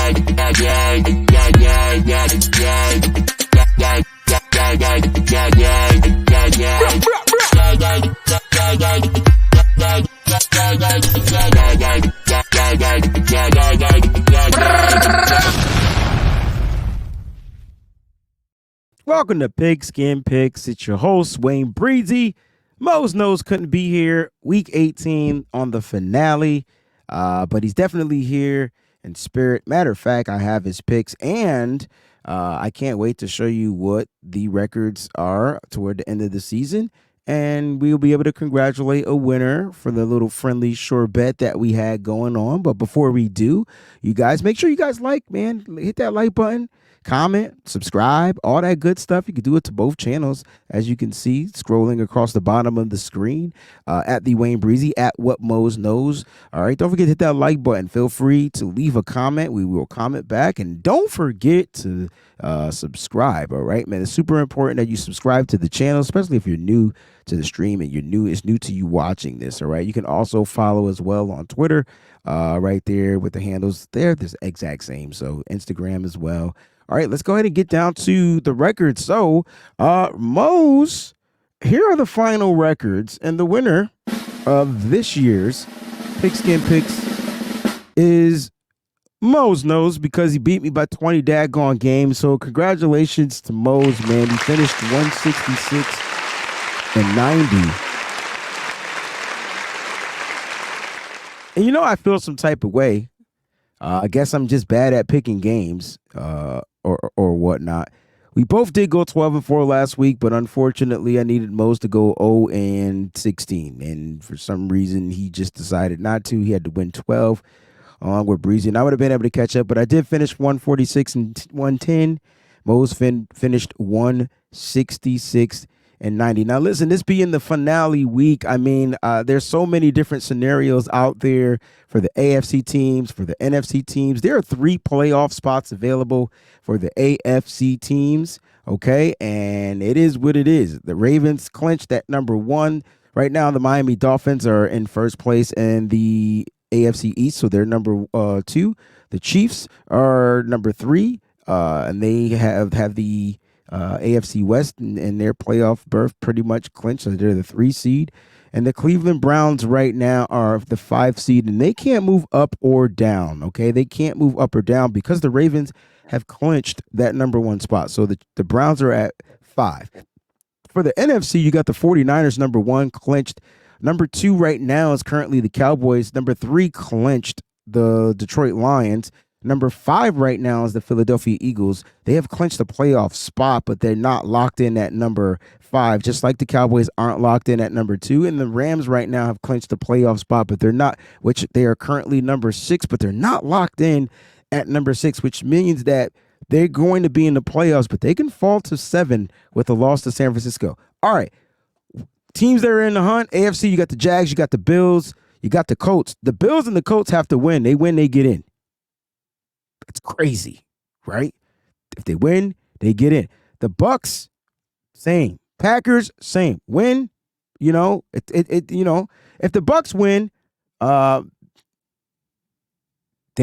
Welcome to Pigskin Picks. It's your host, WayneBreezie. Mo's Nose couldn't be here week 18 on the finale, but he's definitely here in spirit. Matter of fact, I have his picks, and I can't wait to show you what the records are toward the end of the season, and we'll be able to congratulate a winner for the little friendly sure bet that we had going on. But before we do, you guys, make sure you guys hit that like button. Comment, subscribe, all that good stuff. You can do it to both channels, as you can see scrolling across the bottom of the screen, at the WayneBreezie, at What Mo's Knows. All right, don't forget to hit that like button. Feel free to leave a comment. We will comment back, and don't forget to subscribe. All right, man, it's super important that you subscribe to the channel, especially if you're new to the stream and it's new to you watching this. All right, you can also follow as well on Twitter, right there with the handles there. This exact same, so Instagram as well. All right, let's go ahead and get down to the records. So, Mo's, here are the final records, and the winner of this year's Pigskin Picks is Mo's Nose, because he beat me by 20 daggone games. So congratulations to Mo's, man. He finished 166 and 90. And you know, I feel some type of way. I guess I'm just bad at picking games or whatnot. We both did go 12-4 last week, but unfortunately I needed Mo's to go 0-16. And for some reason, he just decided not to. He had to win 12 along with Breezie. And I would have been able to catch up, but I did finish 146 and 110. Mo's finished 166 and 90. Now, listen, this being the finale week, I mean, there's so many different scenarios out there for the AFC teams, for the NFC teams. There are 3 playoff spots available for the AFC teams, okay? And it is what it is. The Ravens clinched at number 1. Right now, the Miami Dolphins are in first place in the AFC East, so they're number 2. The Chiefs are number 3, and they have the AFC West and their playoff berth pretty much clinched. So they're the 3 seed. And the Cleveland Browns right now are the 5 seed, and they can't move up or down, okay? They can't move up or down because the Ravens have clinched that number 1 spot. So the Browns are at 5. For the NFC, you got the 49ers, number 1, clinched. Number 2 right now is currently the Cowboys. Number 3 clinched the Detroit Lions. Number 5 right now is the Philadelphia Eagles. They have clinched the playoff spot, but they're not locked in at number 5, just like the Cowboys aren't locked in at number 2. And the Rams right now have clinched the playoff spot, but they're not, which they are currently number 6, but they're not locked in at number 6, which means that they're going to be in the playoffs, but they can fall to 7 with a loss to San Francisco. All right, teams that are in the hunt, AFC, you got the Jags, you got the Bills, you got the Colts. The Bills and the Colts have to win. They win, they get in. It's crazy, right? If they win, they get in. The Bucks, same. Packers, same. Win, you know, if the Bucks win, they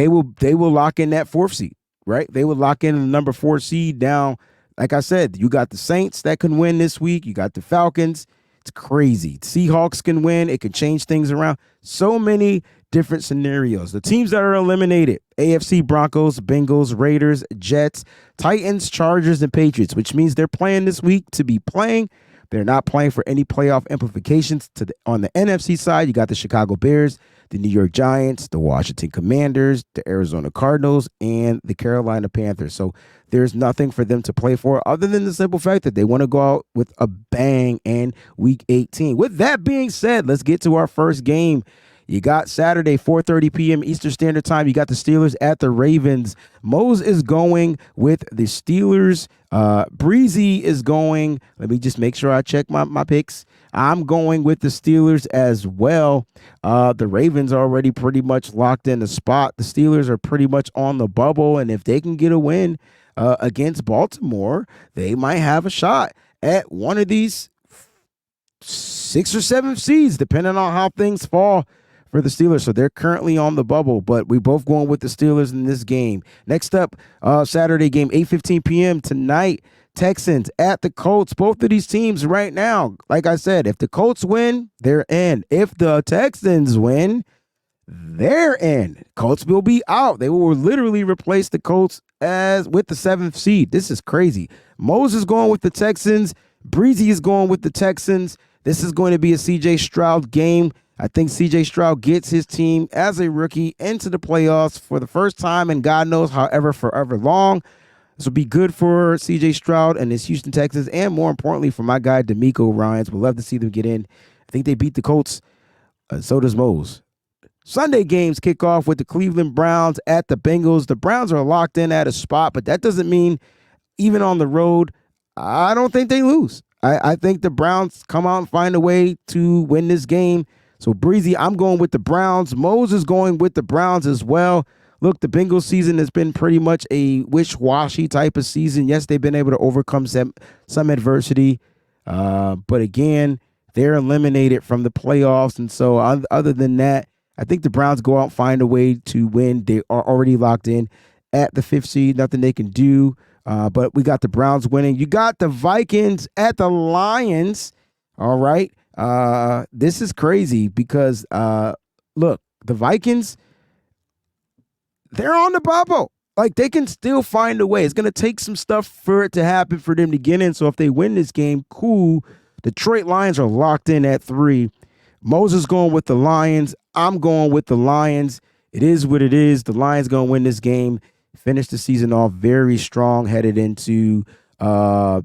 will lock in that 4th seed, right? They will lock in the number 4 seed down. Like I said, you got the Saints that can win this week. You got the Falcons. It's crazy. Seahawks can win. It can change things around. So many different scenarios. The teams that are eliminated: AFC, Broncos, Bengals, Raiders, Jets, Titans, Chargers, and Patriots, which means they're playing this week to be playing. They're not playing for any playoff implications. On the NFC side, you got the Chicago Bears, the New York Giants, the Washington Commanders, the Arizona Cardinals, and the Carolina Panthers. So there's nothing for them to play for other than the simple fact that they want to go out with a bang in Week 18. With that being said, let's get to our first game. You got Saturday, 4:30 p.m. Eastern Standard Time. You got the Steelers at the Ravens. Mose is going with the Steelers. Breezie is going. Let me just make sure I check my picks. I'm going with the Steelers as well. The Ravens are already pretty much locked in the spot. The Steelers are pretty much on the bubble, and if they can get a win against Baltimore, they might have a shot at one of these 6 or 7 seeds, depending on how things fall for the Steelers. So they're currently on the bubble, but we both going with the Steelers in this game. Next up, Saturday game, 8:15 p.m. tonight. Texans at the Colts. Both of these teams right now, like I said, if the Colts win, they're in. If the Texans win, they're in. Colts will be out. They will literally replace the Colts as with the 7th seed. This is crazy. Moses going with the Texans. Breezie is going with the Texans. This is going to be a CJ Stroud game. I think CJ Stroud gets his team as a rookie into the playoffs for the first time in God knows however forever long. This will be good for CJ Stroud and his Houston Texans, and more importantly for my guy DeMeco Ryans. We'd love to see them get in. I think they beat the Colts. So does Mose. Sunday games kick off with the Cleveland Browns at the Bengals. The Browns are locked in at a spot, but that doesn't mean even on the road, I don't think they lose. I think the Browns come out and find a way to win this game. So, Breezie, I'm going with the Browns. Mose is going with the Browns as well. Look, the Bengals season has been pretty much a wish-washy type of season. Yes, they've been able to overcome some adversity. But again, they're eliminated from the playoffs. And so other than that, I think the Browns go out and find a way to win. They are already locked in at the 5th seed. Nothing they can do. But we got the Browns winning. You got the Vikings at the Lions. All right. This is crazy because, look, the Vikings, they're on the bubble. Like, they can still find a way. It's going to take some stuff for it to happen for them to get in. So if they win this game, cool. Detroit Lions are locked in at 3. Moses going with the Lions. I'm going with the Lions. It is what it is. The Lions going to win this game. Finish the season off very strong, headed into wild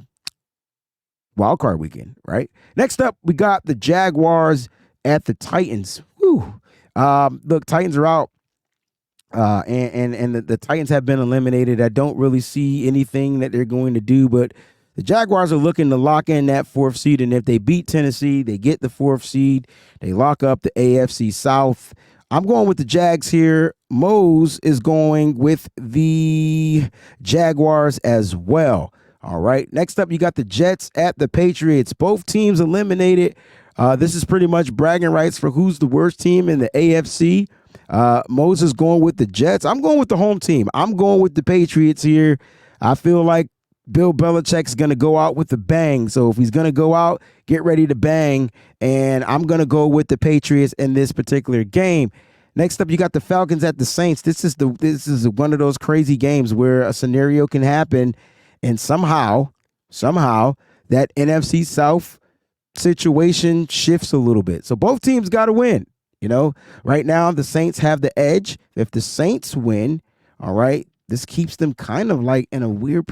card weekend, right? Next up, we got the Jaguars at the Titans. Whew. Look, Titans are out. And the Titans have been eliminated. I don't really see anything that they're going to do, but the Jaguars are looking to lock in that 4th seed, and if they beat Tennessee, they get the 4th seed. They lock up the AFC South. I'm going with the Jags here. Mose is going with the Jaguars as well. All right. Next up, you got the Jets at the Patriots. Both teams eliminated. This is pretty much bragging rights for who's the worst team in the AFC. Moses going with the Jets. I'm going with the home team. I'm going with the Patriots here. I feel like Bill Belichick's going to go out with a bang. So if he's going to go out, get ready to bang. And I'm going to go with the Patriots in this particular game. Next up, you got the Falcons at the Saints. This is one of those crazy games where a scenario can happen, and somehow that NFC South situation shifts a little bit. So both teams got to win. You know, right now the Saints have the edge. If the Saints win, all right, this keeps them kind of like in a weird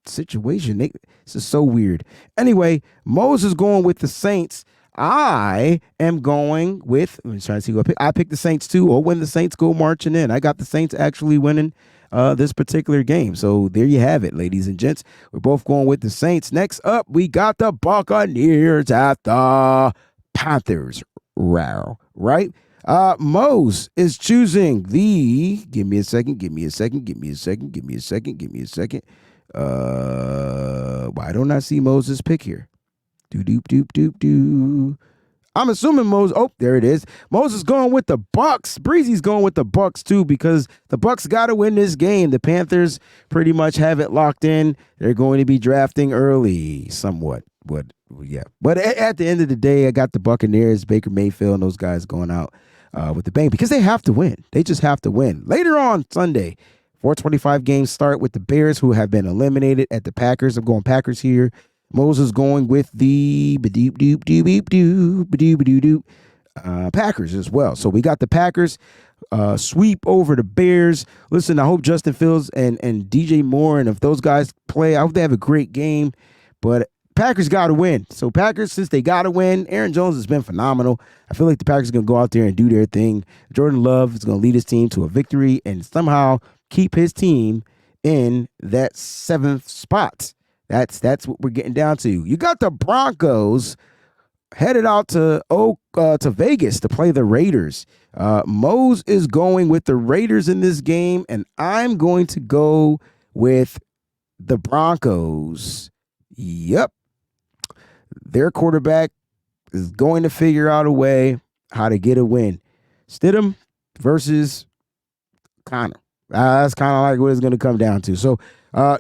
situation. This is so weird. Anyway, Moses is going with the Saints. I am going with, let me try to see who I pick. I picked the Saints too, or when the Saints go marching in. I got the Saints actually winning this particular game. So there you have it, ladies and gents. We're both going with the Saints. Next up, we got the Buccaneers at the Panthers. Right? Mose is choosing the, give me a second. Why don't I see Moses' pick here? I'm assuming Moses. Oh, there it is. Moses going with the Bucks. Breezy's going with the Bucks too, because the Bucks got to win this game. The Panthers pretty much have it locked in. They're going to be drafting early, somewhat. Yeah. But at the end of the day, I got the Buccaneers, Baker Mayfield, and those guys going out with the bang because they have to win. They just have to win. Later on Sunday, 4:25 games start with the Bears, who have been eliminated, at the Packers. I'm going Packers here. Moses going with the Packers as well. So we got the Packers sweep over the Bears. Listen, I hope Justin Fields and DJ Moore, and if those guys play, I hope they have a great game. But Packers got to win. So Packers, since they got to win, Aaron Jones has been phenomenal. I feel like the Packers are going to go out there and do their thing. Jordan Love is going to lead his team to a victory and somehow keep his team in that 7th spot. That's what we're getting down to. You got the Broncos headed out to Vegas to play the Raiders. Mose is going with the Raiders in this game, and I'm going to go with the Broncos. Yep. Their quarterback is going to figure out a way how to get a win. Stidham versus Connor. That's kind of like what it's going to come down to. So, they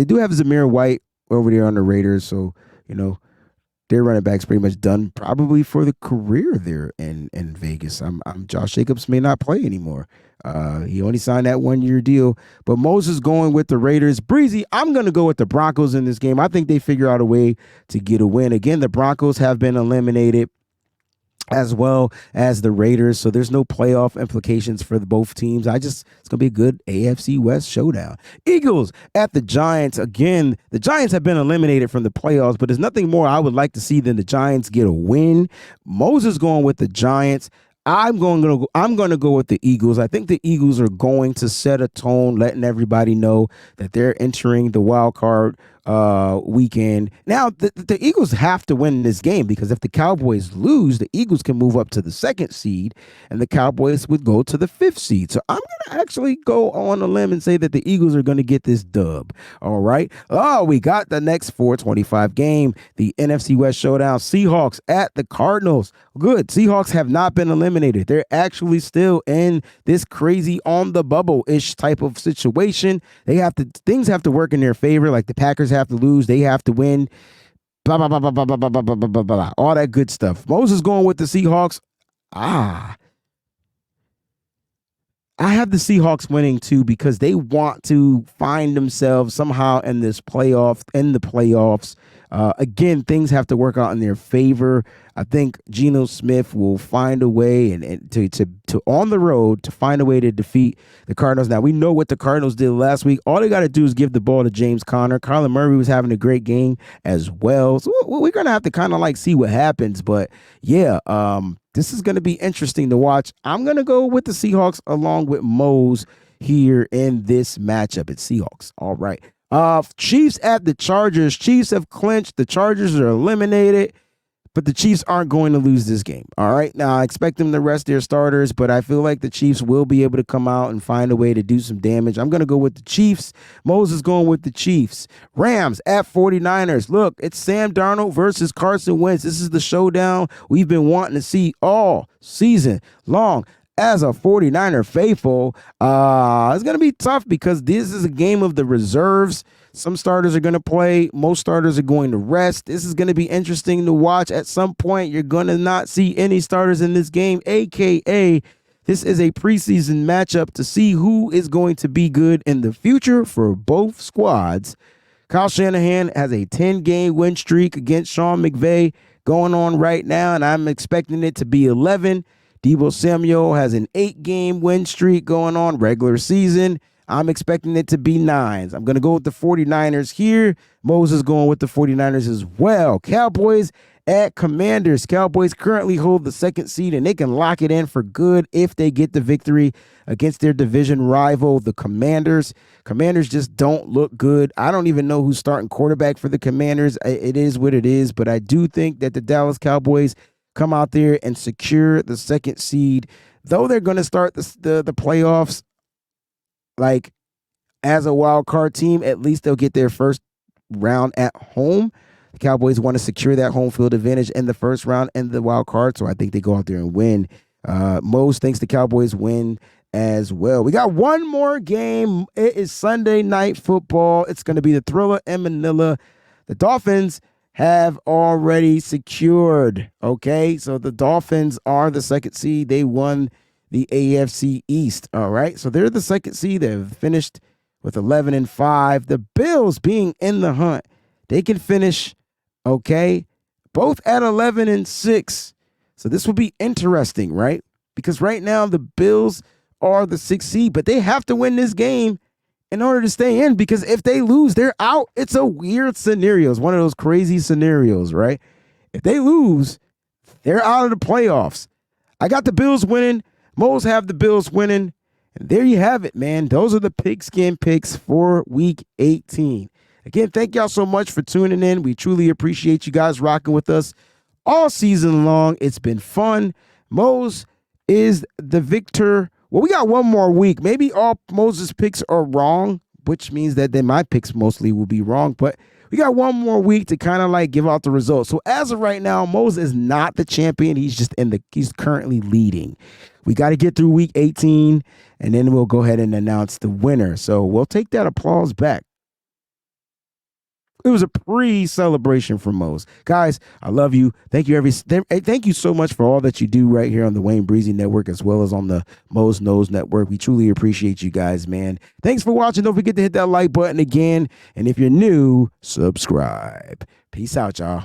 do have Zamir White over there on the Raiders. So, their running back's pretty much done probably for the career there in Vegas. Josh Jacobs may not play anymore. He only signed that 1-year deal. But Moses going with the Raiders. Breezy, I'm going to go with the Broncos in this game. I think they figure out a way to get a win. Again, the Broncos have been eliminated as well as the Raiders. So there's no playoff implications for both teams. It's going to be a good AFC West showdown. Eagles at the Giants. Again, the Giants have been eliminated from the playoffs, but there's nothing more I would like to see than the Giants get a win. Moses going with the Giants. I'm going to go with the Eagles. I think the Eagles are going to set a tone, letting everybody know that they're entering the wild card weekend. Now, the Eagles have to win this game, because if the Cowboys lose, the Eagles can move up to the 2nd seed, and the Cowboys would go to the 5th seed. So I'm going to actually go on a limb and say that the Eagles are going to get this dub. All right. Oh, we got the next 425 game, the NFC West showdown. Seahawks at the Cardinals. Good. Seahawks have not been eliminated. They're actually still in this crazy on the bubble-ish type of situation. Things have to work in their favor. Like the Packers have to lose, they have to win. Blah blah blah blah blah blah blah blah blah blah blah. All that good stuff. Moses going with the Seahawks. I have the Seahawks winning too, because they want to find themselves somehow in the playoffs. Again, things have to work out in their favor. I think Geno Smith will find a way and to on the road to find a way to defeat the Cardinals. Now, we know what the Cardinals did last week. All they got to do is give the ball to James Conner. Kyler Murray was having a great game as well. So we're going to have to kind of see what happens. But yeah, this is going to be interesting to watch. I'm going to go with the Seahawks along with Mose here in this matchup. It's Seahawks. All right. Chiefs at the Chargers. Chiefs have clinched. The Chargers are eliminated, but the Chiefs aren't going to lose this game. All right. Now, I expect them to rest their starters, but I feel like the Chiefs will be able to come out and find a way to do some damage. I'm going to go with the Chiefs. Moses going with the Chiefs. Rams at 49ers. Look, it's Sam Darnold versus Carson Wentz. This is the showdown we've been wanting to see all season long. As a 49er faithful, it's going to be tough, because this is a game of the reserves. Some starters are going to play. Most starters are going to rest. This is going to be interesting to watch. At some point, you're going to not see any starters in this game, a.k.a. this is a preseason matchup to see who is going to be good in the future for both squads. Kyle Shanahan has a 10-game win streak against Sean McVay going on right now, and I'm expecting it to be 11. Deebo Samuel has an 8-game win streak going on regular season. I'm expecting it to be 9. I'm going to go with the 49ers here. Moses going with the 49ers as well. Cowboys at Commanders. Cowboys currently hold the 2nd seed, and they can lock it in for good if they get the victory against their division rival, the Commanders. Commanders just don't look good. I don't even know who's starting quarterback for the Commanders. It is what it is, but I do think that the Dallas Cowboys come out there and secure the 2nd seed. Though they're going to start the playoffs as a wild card team, at least they'll get their first round at home. The Cowboys want to secure that home field advantage in the first round and the wild card, so I think they go out there and win. Most thinks the Cowboys win as well. We got one more game. It is Sunday Night Football. It's going to be the thriller in Manila. The Dolphins have already secured. Okay, so the Dolphins are the 2nd seed. They won the AFC East. All right, so they're the 2nd seed. They've finished with 11-5. The Bills being in the hunt, they can finish, okay, both at 11-6. So this will be interesting, right? Because right now the Bills are the 6th seed, but they have to win this game in order to stay in, because if they lose, they're out. It's a weird scenario. It's one of those crazy scenarios, right? If they lose, they're out of the playoffs. I got the Bills winning. Moles have the Bills winning. And there you have it, man. Those are the pigskin picks for week 18. Again, thank y'all so much for tuning in. We truly appreciate you guys rocking with us all season long. It's been fun. Mose is the victor. Well, we got one more week. Maybe all Moses' picks are wrong, which means that then my picks mostly will be wrong. But we got one more week to kind of like give out the results. So as of right now, Mose is not the champion. He's currently leading. We got to get through week 18, and then we'll go ahead and announce the winner. So we'll take that applause back. It was a pre-celebration for Mose. Guys, I love you. Thank you thank you so much for all that you do right here on the WayneBreezie Network as well as on the Mose Knows Network. We truly appreciate you guys, man. Thanks for watching. Don't forget to hit that like button again. And if you're new, subscribe. Peace out, y'all.